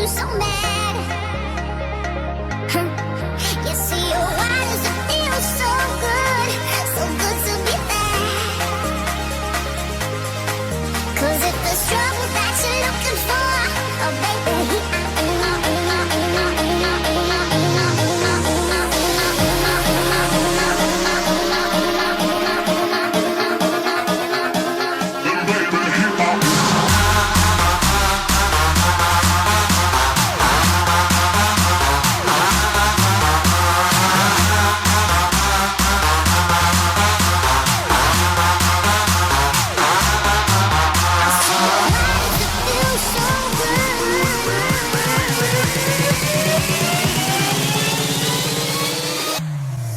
you so mad? You see, why does it feel so good to be bad? 'Cause if there's trouble that you're looking for, oh baby,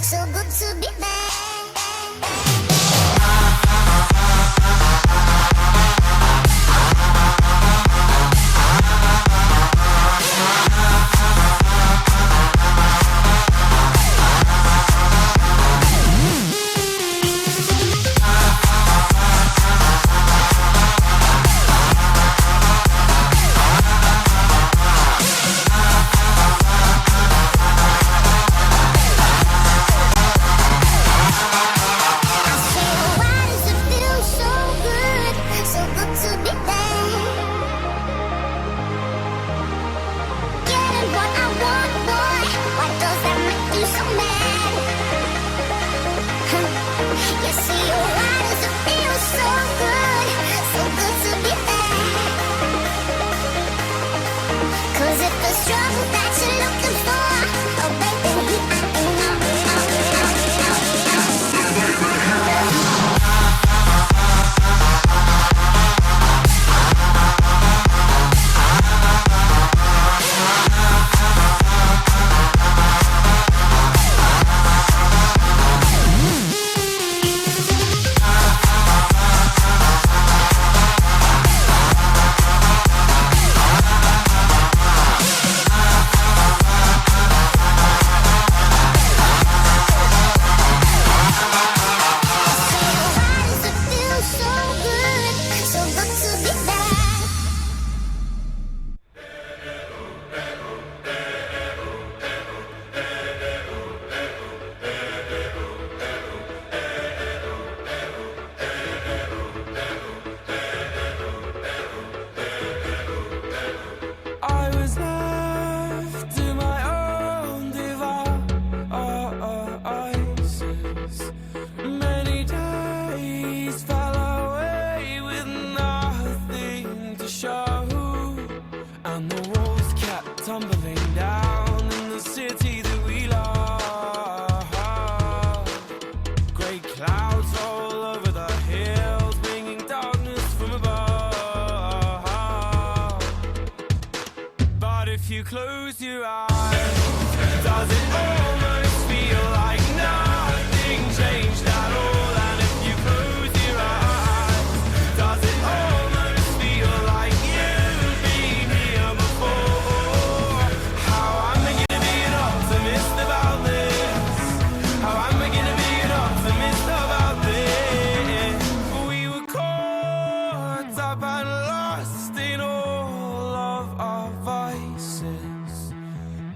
so good to be bad. Tumbling down in the city that we love. Great clouds all over the hills, bringing darkness from above. But if you close your eyes, does it almost feel like nothing changed at all? And if you close your eyes, does it almost feel like you've been here before? How am I gonna be an optimist about this? How am I gonna be an optimist about this? We were caught up and lost in all of our vices.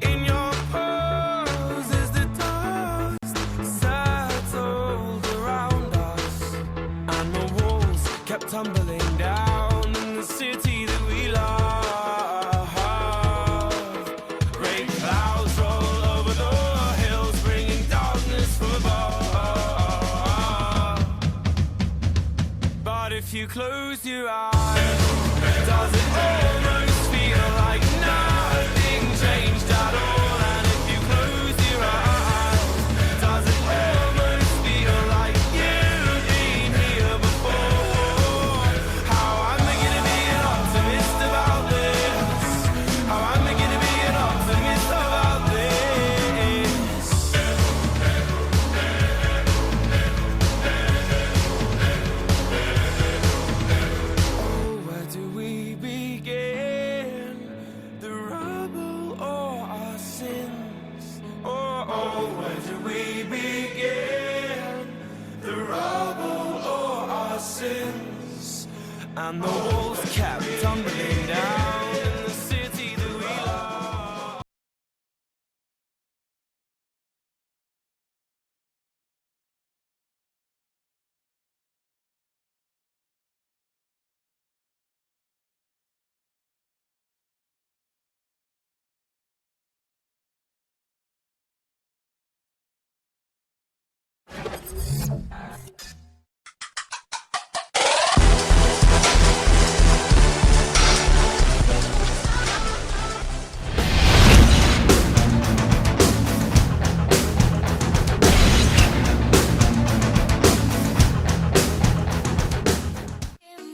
In your pose as the dust settled around us, and the walls kept tumbling down in the city that we love. Great clouds roll over the hills, bringing darkness from above. But if you close your eyes, does it almost feel like nothing changed at all? And if you close your eyes, does it almost feel like you've been here before? How am I gonna be an optimist about this? How am I gonna be an optimist about this? Oh, where do we begin? The rubble or our sins? Oh, where do we begin? The rubble or our sins? And the walls kept tumbling down in the city that we love.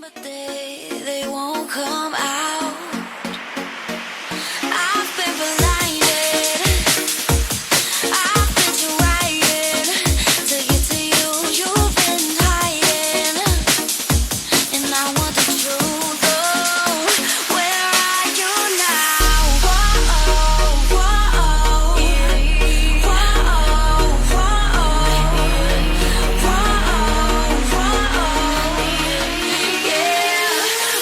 But they won't come out. I've been blinded. I've been trying to get to you. You've been hiding, and I want the truth. Oh, where are you now? Whoa, whoa, whoa, yeah.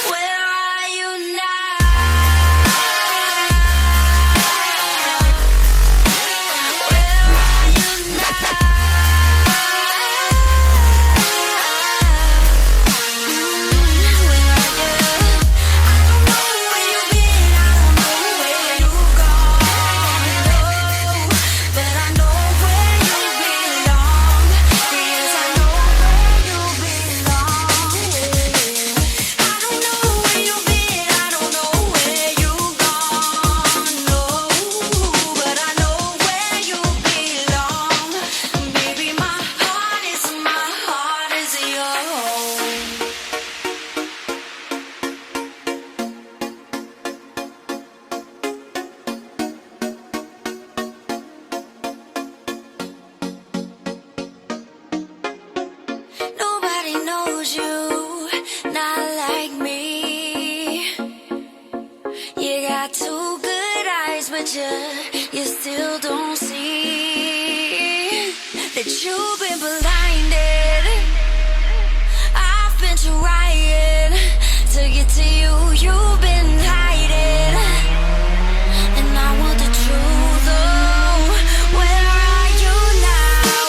Where are you now? Where are you Nobody knows you, not like me. You got two good eyes, but you still don't see that you've been blinded. I've been trying to get to you. You've been hiding, and I want the truth. Oh, where are you now?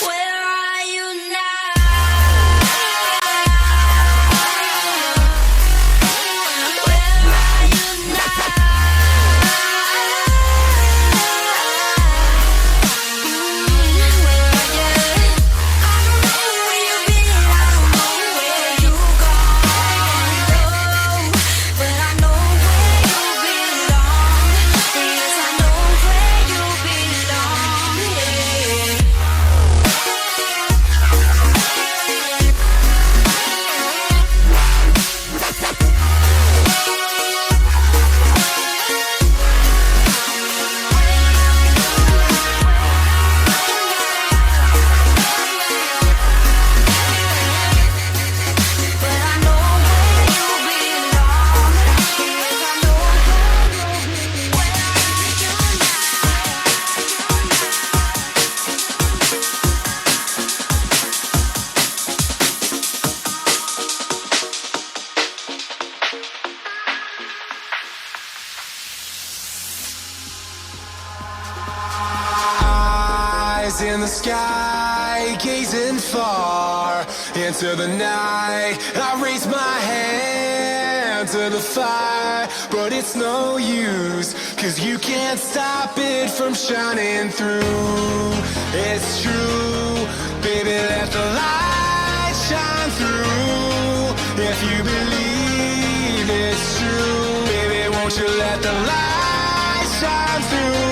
Where are you Eyes in the sky, gazing far into the night. I raise my hand to the fire, but it's no use, 'cause you can't stop it from shining through. It's true, baby, let the light shine through. If you believe it's true, baby, won't you let the light shine through?